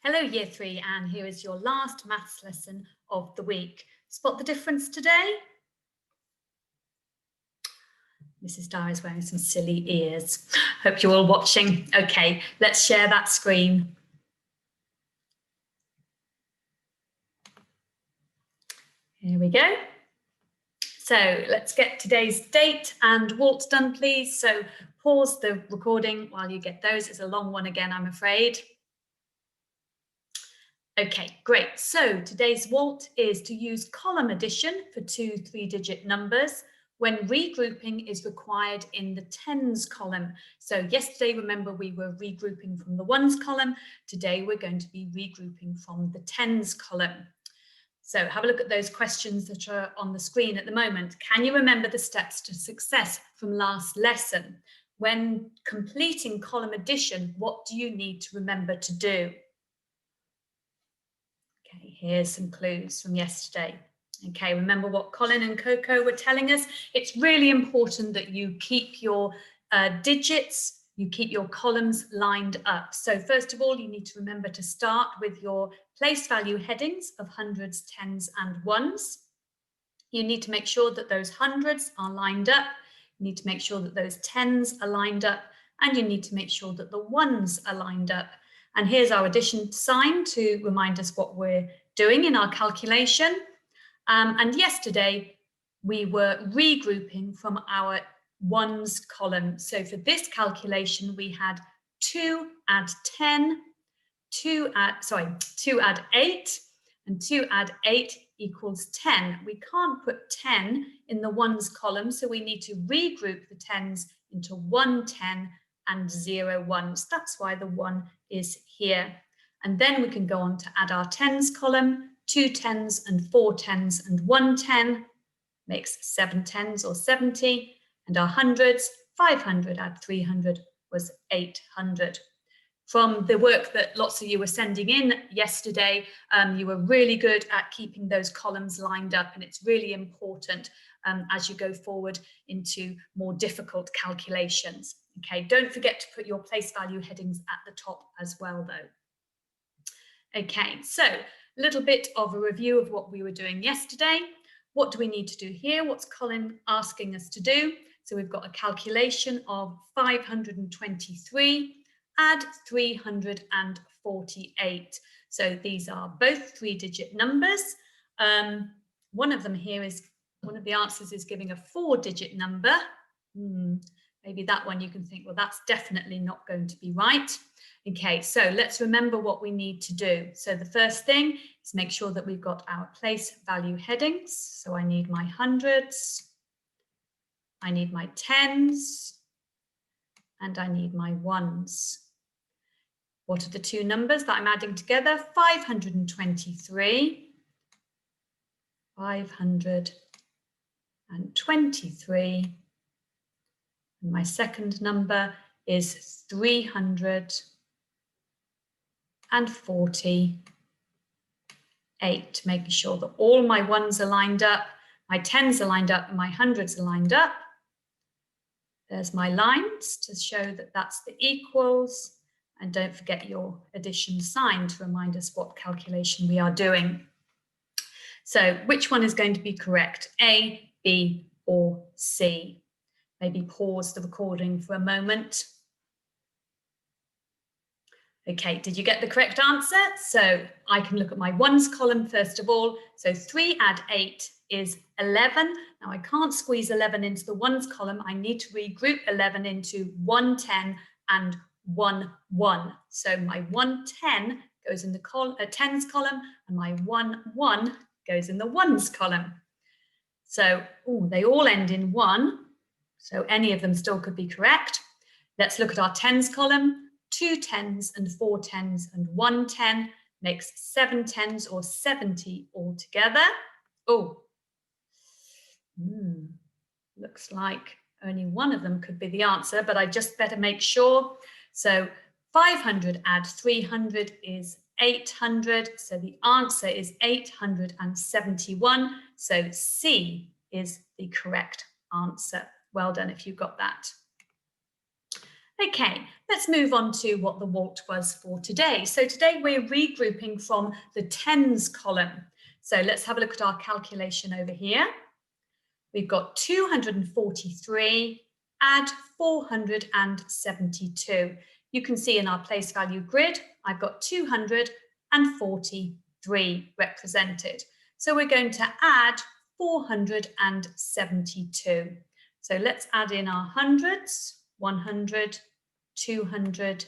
Hello Year 3, and here is your last maths lesson of the week. Spot the difference today? Mrs. Dyer is wearing some silly ears. Hope you're all watching. Okay, let's share that screen. Here we go. So let's get today's date and waltz done, please. So pause the recording while you get those. It's a long one again, I'm afraid. Okay, great. So today's waltz is to use column addition for two 3-digit numbers when regrouping is required in the tens column. So yesterday, remember, we were regrouping from the ones column. Today, we're going to be regrouping from the tens column. So have a look at those questions that are on the screen at the moment. Can you remember the steps to success from last lesson? When completing column addition, what do you need to remember to do? Okay, here's some clues from yesterday. Okay, remember what Colin and Coco were telling us? It's really important that you keep your digits, you keep your columns lined up. So first of all, you need to remember to start with your place value headings of hundreds, tens, and ones. You need to make sure that those hundreds are lined up. You need to make sure that those tens are lined up, and you need to make sure that the ones are lined up. And here's our addition sign to remind us what we're doing in our calculation. And yesterday, we were regrouping from our ones column. So for this calculation, we had 2 add 10, 2 add 8, and 2 add 8 equals 10. We can't put 10 in the ones column, so we need to regroup the tens into 1 10 and 0 ones. That's why the 1 is here. And then we can go on to add our tens column, 2 tens and 4 tens and 1 10 makes 7 tens or 70. And our hundreds, 500 add 300 was 800. From the work that lots of you were sending in yesterday, you were really good at keeping those columns lined up, and it's really important as you go forward into more difficult calculations. Okay, don't forget to put your place value headings at the top as well, though. Okay, so a little bit of a review of what we were doing yesterday. What do we need to do here? What's Colin asking us to do? So we've got a calculation of 523. Add 348. So these are both 3-digit numbers. One of them here is, one of the answers is giving a 4-digit number. Maybe that one you can think, well, that's definitely not going to be right. Okay, so let's remember what we need to do. So the first thing is make sure that we've got our place value headings. So I need my hundreds, I need my tens, and I need my ones. What are the two numbers that I'm adding together? 523. 523. And my second number is 348. Making sure that all my ones are lined up, my tens are lined up, and my hundreds are lined up. There's my lines to show that that's the equals. And don't forget your addition sign to remind us what calculation we are doing. So which one is going to be correct? A, B, or C? Maybe pause the recording for a moment. Okay, did you get the correct answer? So I can look at my ones column first of all. So 3 add 8 is 11. Now I can't squeeze 11 into the ones column. I need to regroup 11 into 1 10 and 1 1. So my 1 10 goes in the tens column, and my 1 1 goes in the ones column. So they all end in 1. So any of them still could be correct. Let's look at our tens column. 2 tens and 4 tens and 1 10 makes 7 tens or 70 altogether. Looks like only one of them could be the answer, but I just better make sure. So 500 add 300 is 800. So the answer is 871. So C is the correct answer. Well done if you got that. Okay, let's move on to what the what was for today. So today we're regrouping from the tens column. So let's have a look at our calculation over here. We've got 243, add 472. You can see in our place value grid, I've got 243 represented. So we're going to add 472. So let's add in our hundreds, 100, 200,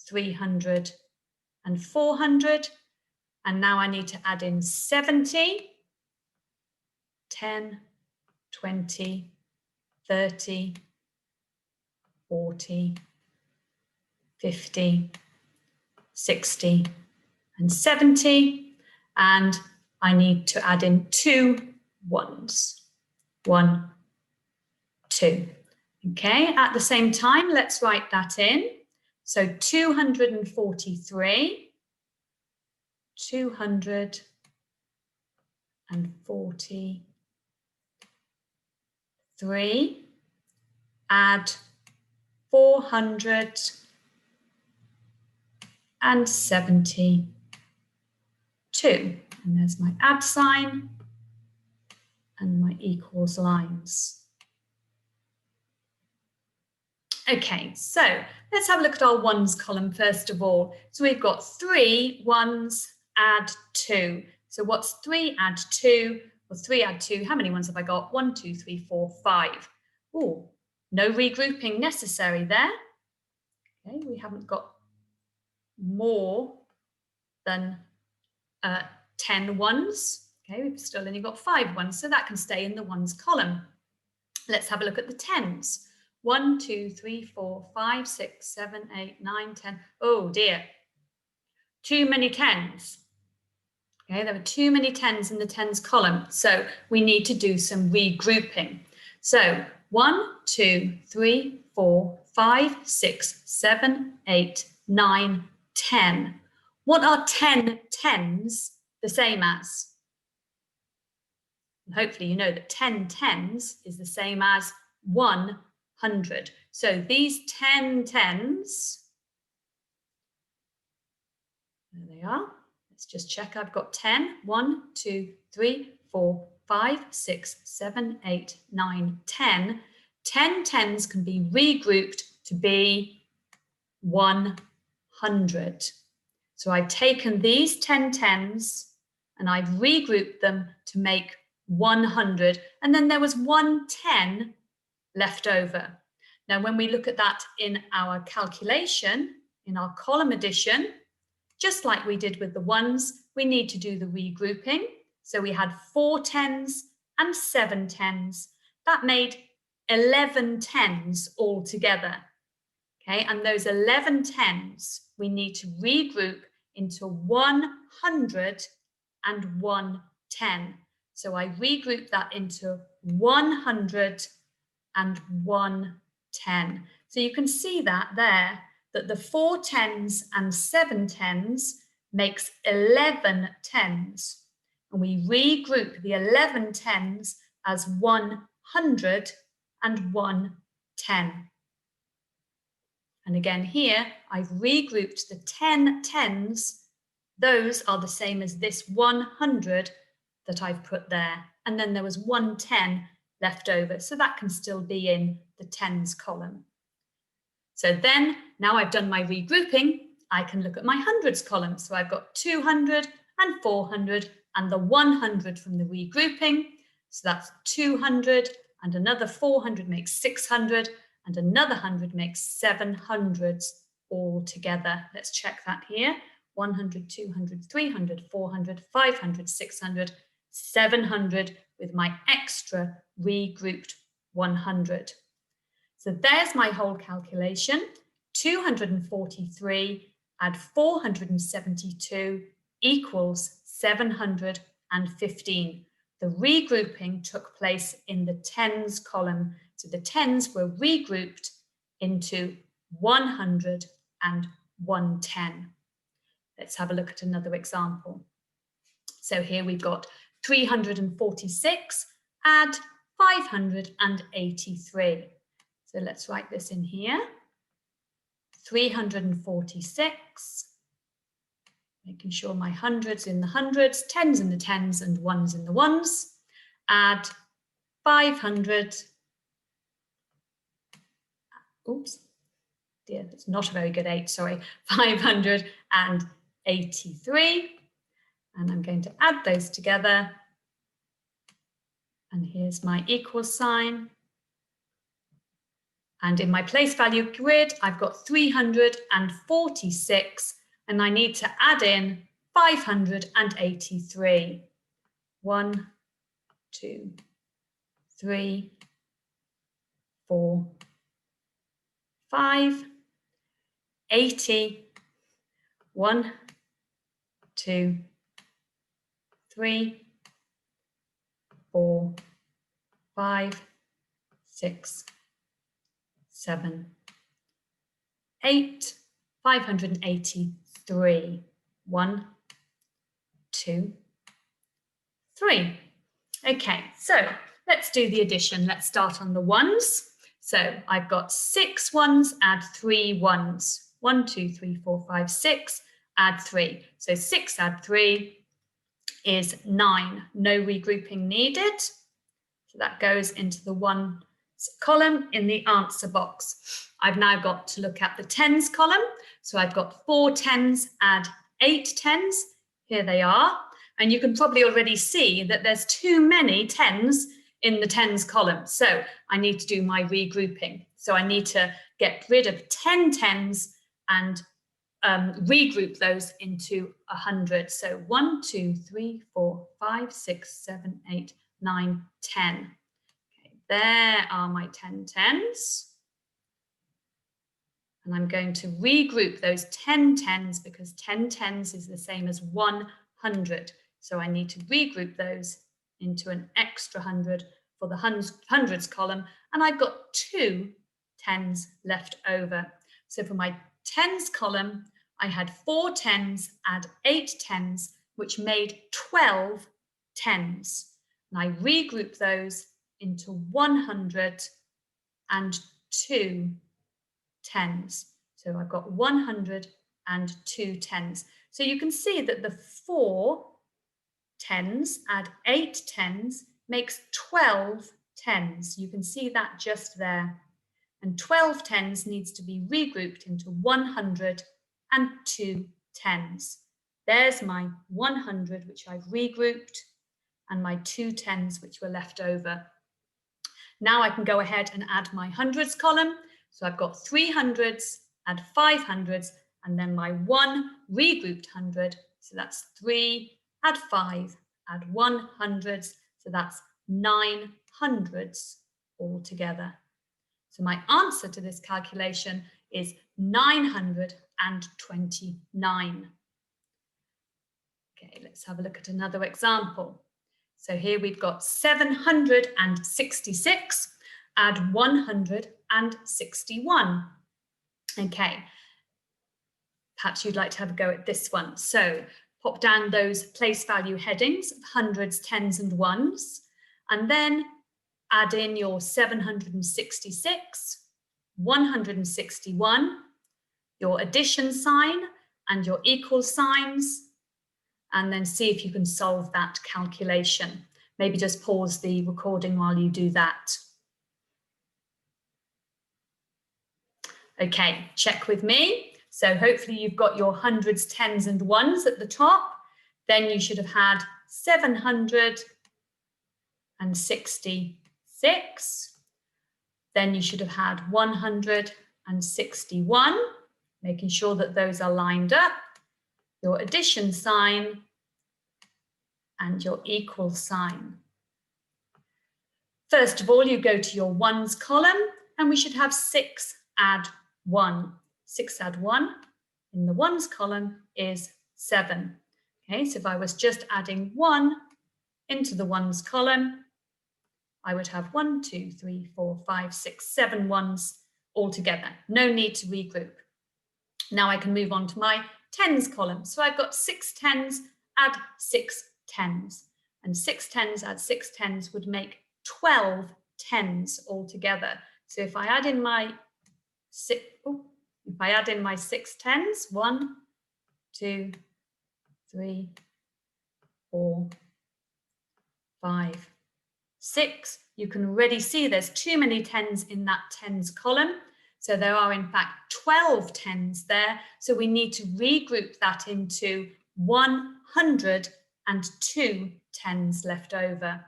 300, and 400. And now I need to add in 70, 10, 20, 30, 40, 50, 60, and 70. And I need to add in 2 ones. 1, 2. Okay, at the same time, let's write that in. So 243, 243, add 472. And there's my add sign and my equals lines. Okay, so let's have a look at our ones column first of all. So we've got 3 ones, add 2. So what's 3 add 2? Well, 3 add 2, how many ones have I got? 1, 2, 3, 4, 5. Oh, no regrouping necessary there. Okay, we haven't got more than 10 ones. Okay, we've still only got 5 ones, so that can stay in the ones column. Let's have a look at the tens. 1, 2, 3, 4, 5, 6, 7, 8, 9, 10. Oh dear, too many tens. Okay, there were too many tens in the tens column, so we need to do some regrouping. So 1, 2, 3, 4, 5, 6, 7, 8, 9, 10. What are 10 tens the same as? And hopefully you know that 10 tens is the same as 100. So these 10 tens, there they are. Let's just check. I've got 10. 1, 2, 3, 4, 5, 6, 7, 8, 9, 10. 10 tens can be regrouped to be 100. So I've taken these 10 tens and I've regrouped them to make 100. And then there was 1 10 left over. Now, when we look at that in our calculation, in our column addition, just like we did with the ones, we need to do the regrouping. So we had 4 tens and 7 tens. That made 11 tens altogether. Okay, and those 11 tens we need to regroup into 100 and 110. So I regroup that into 100 and 110. So you can see that there, that the 4 tens and 7 tens makes 11 tens. And we regroup the 11 tens as 100 and 110. And again here, I've regrouped the 10 tens. Those are the same as this 100 that I've put there. And then there was 110 left over. So that can still be in the tens column. So then, now I've done my regrouping, I can look at my hundreds column. So I've got 200 and 400 and the 100 from the regrouping. So that's 200 and another 400 makes 600 and another 100 makes 700s all together. Let's check that here. 100, 200, 300, 400, 500, 600, 700 with my extra regrouped 100. So there's my whole calculation. 243 add 472 equals 715. The regrouping took place in the tens column. So the tens were regrouped into 100 and 110. Let's have a look at another example. So here we've got 346, add 583. So let's write this in here. 346. Making sure my hundreds in the hundreds, tens in the tens, and ones in the ones. Add 500. Oops, dear, that's not a very good 8, sorry. 583. And I'm going to add those together. And here's my equal sign. And in my place value grid, I've got 346, and I need to add in 583. 1, 2, 3, 4, 5, 80. 1, 2, 3, 4, 5, 6, 7, 8, 583. 1, 2, 3. Okay, so let's do the addition. Let's start on the ones. So I've got 6 ones, add 3 ones. 1, 2, 3, 4, 5, 6, add 3. So 6 add 3 is 9. No regrouping needed. So that goes into the ones column in the answer box. I've now got to look at the tens column. So I've got 4 tens, add 8 tens. Here they are. And you can probably already see that there's too many tens in the tens column. So I need to do my regrouping. So I need to get rid of 10 tens and regroup those into 100. So 1, 2, 3, 4, 5, 6, 7, 8, 9, 10. There are my 10 tens. And I'm going to regroup those 10 tens because 10 tens is the same as 100. So I need to regroup those into an extra 100 for the hundreds column. And I've got 2 tens left over. So for my tens column, I had 4 tens, add 8 tens, which made 12 tens. And I regroup those into 102 tens. So I've got 102 tens. So you can see that the 4 tens add 8 tens makes 12 tens. You can see that just there. And 12 tens needs to be regrouped into 102 tens. There's my 100, which I've regrouped, and my 2 tens, which were left over. Now I can go ahead and add my hundreds column. So I've got 3 hundreds, add 5 hundreds, and then my 1 regrouped 100. So that's 3, add 5, add 1 hundreds. So that's 9 hundreds altogether. So my answer to this calculation is 929. Okay, let's have a look at another example. So here we've got 766, add 161. Okay, perhaps you'd like to have a go at this one. So pop down those place value headings of hundreds, tens, and ones, and then add in your 766, 161, your addition sign and your equal signs, and then see if you can solve that calculation. Maybe just pause the recording while you do that. Okay, check with me. So hopefully you've got your hundreds, tens, and ones at the top. Then you should have had 766. Then you should have had 161, making sure that those are lined up. Your addition sign and your equal sign. First of all, you go to your ones column, and we should have 6 add 1. 6 add 1 in the ones column is 7. Okay, so if I was just adding 1 into the ones column, I would have 1, 2, 3, 4, 5, 6, 7 ones altogether. No need to regroup. Now I can move on to my tens column. So I've got 6 tens, add 6 tens. And 6 tens add 6 tens would make 12 tens altogether. So if I add in my If I add in my 6 tens, 1, 2, 3, 4, 5, 6, you can already see there's too many tens in that tens column. So there are in fact 12 tens there. So we need to regroup that into 102 tens left over.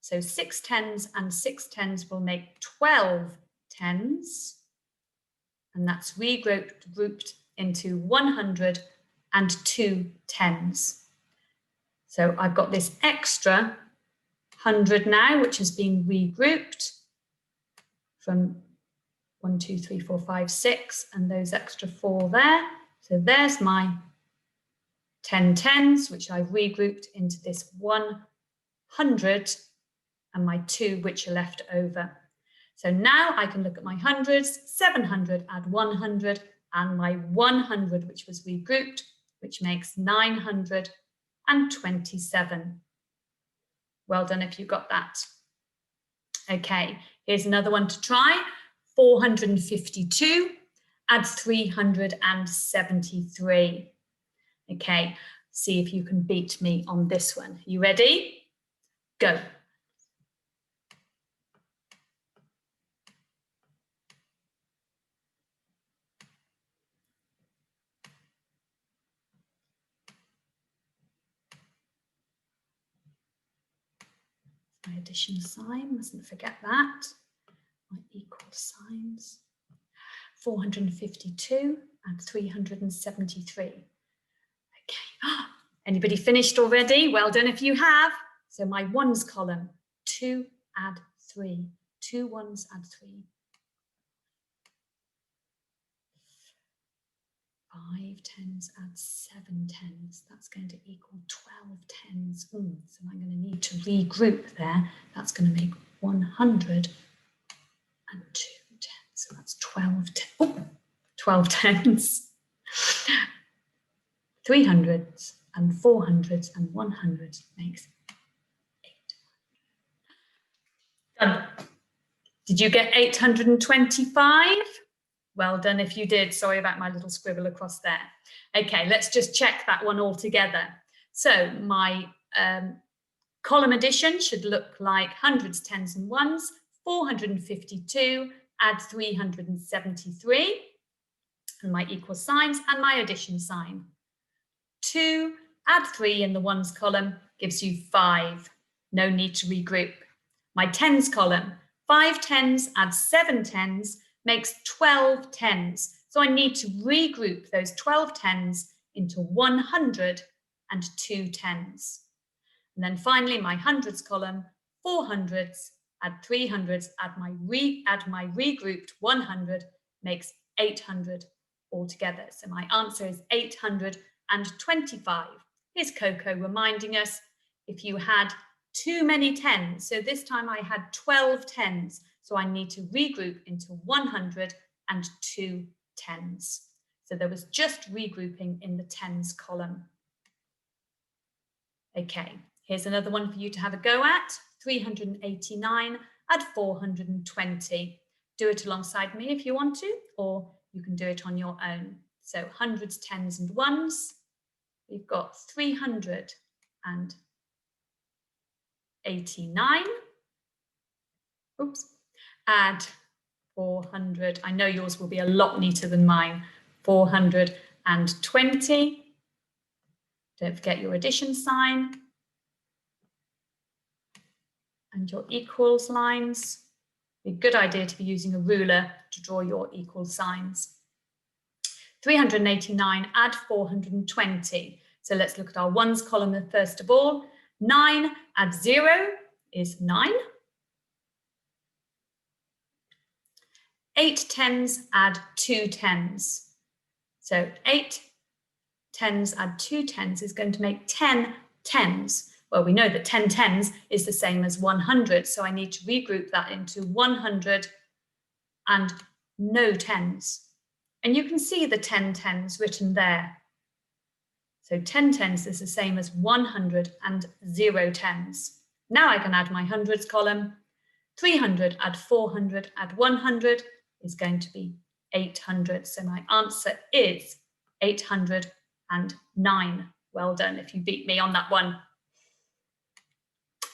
So 6 tens and 6 tens will make 12 tens. And that's regrouped into 102 tens. So I've got this extra 100 now, which has been regrouped from 1, 2, 3, 4, 5, 6, and those extra 4 there. So there's my 10 tens, which I've regrouped into this 100 and my 2, which are left over. So now I can look at my hundreds, 700, add 100, and my 100, which was regrouped, which makes 927. Well done if you got that. Okay, here's another one to try. 452, add 373. Okay, see if you can beat me on this one. You ready? Go. My addition sign, mustn't forget that. My equal signs. 452 and 373. Okay, anybody finished already? Well done if you have. So my ones column, 2 add 3, 2 ones add 3. 5 tens add 7 tens. That's going to equal 12 tens. So I'm going to need to regroup there. That's going to make 102 tens. So that's 12 tens. Oh, 12 tens. 300s and 400s and 100s makes 8. Done. Did you get 825? Well done if you did. Sorry about my little scribble across there. Okay, let's just check that one all together. So my column addition should look like hundreds, tens and ones, 452, add 373, and my equal signs and my addition sign. 2, add 3 in the ones column gives you 5. No need to regroup. My tens column, 5 tens add 7 tens, makes 12 tens. So I need to regroup those 12 tens into 102 tens. And then finally, my hundreds column, 400s, add 300s, add my regrouped 100, makes 800 altogether. So my answer is 825. Here's Coco reminding us if you had too many tens. So this time I had 12 tens. So I need to regroup into 102 tens. So there was just regrouping in the tens column. Okay, here's another one for you to have a go at. 389, add 420. Do it alongside me if you want to, or you can do it on your own. So hundreds, tens and ones. We've got 389. Oops. Add 400. I know yours will be a lot neater than mine. 420. Don't forget your addition sign and your equals lines. Be a good idea to be using a ruler to draw your equal signs. 389, add 420. So let's look at our ones column first of all. 9 add 0 is 9. 8 tens add 2 tens. So 8 tens add 2 tens is going to make 10 tens. Well, we know that 10 tens is the same as 100, so I need to regroup that into 100 and no tens. And you can see the 10 tens written there. So 10 tens is the same as 100 and 0 tens. Now I can add my hundreds column. 300 add 400 add 100 is going to be 800. So my answer is 809. Well done if you beat me on that one.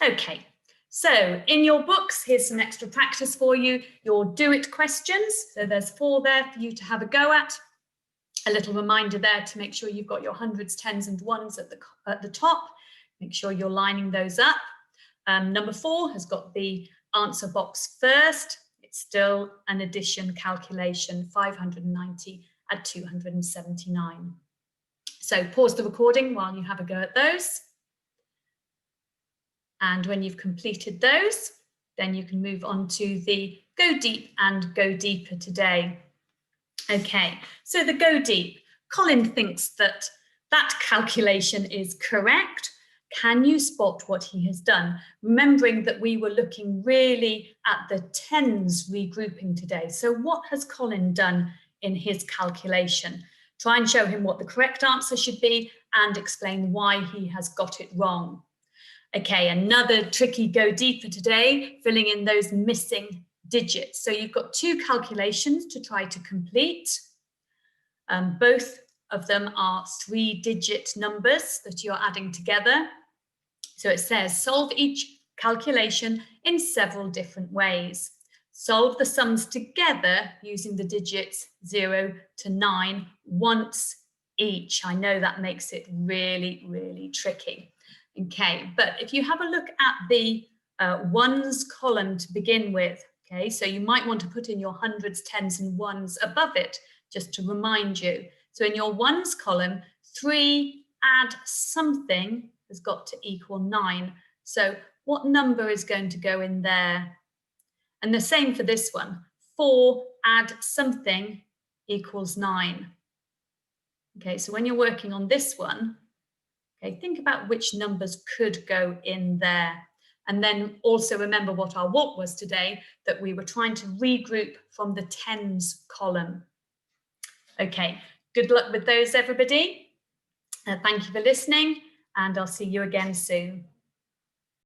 Okay, so in your books, here's some extra practice for you. Your do it questions. So there's 4 there for you to have a go at. A little reminder there to make sure you've got your hundreds, tens and ones at the top. Make sure you're lining those up. Number 4 has got the answer box first. It's still an addition calculation, 590 at 279. So pause the recording while you have a go at those. And when you've completed those, then you can move on to the Go Deep and Go Deeper today. Okay, so the Go Deep. Colin thinks that that calculation is correct. Can you spot what he has done? Remembering that we were looking really at the tens regrouping today. So what has Colin done in his calculation? Try and show him what the correct answer should be and explain why he has got it wrong. Okay, another tricky Go Deeper today, filling in those missing digits. So you've got 2 calculations to try to complete. Both of them are 3-digit numbers that you're adding together. So it says solve each calculation in several different ways. Solve the sums together using the digits 0 to 9 once each. I know that makes it really, really tricky. Okay, but if you have a look at the ones column to begin with, okay, so you might want to put in your hundreds, tens and ones above it, just to remind you. So in your ones column, 3 add something has got to equal 9. So what number is going to go in there? And the same for this one, 4 add something equals 9. Okay, so when you're working on this one, okay, think about which numbers could go in there. And then also remember what our what was today, that we were trying to regroup from the tens column. Okay, good luck with those, everybody. Thank you for listening, and I'll see you again soon.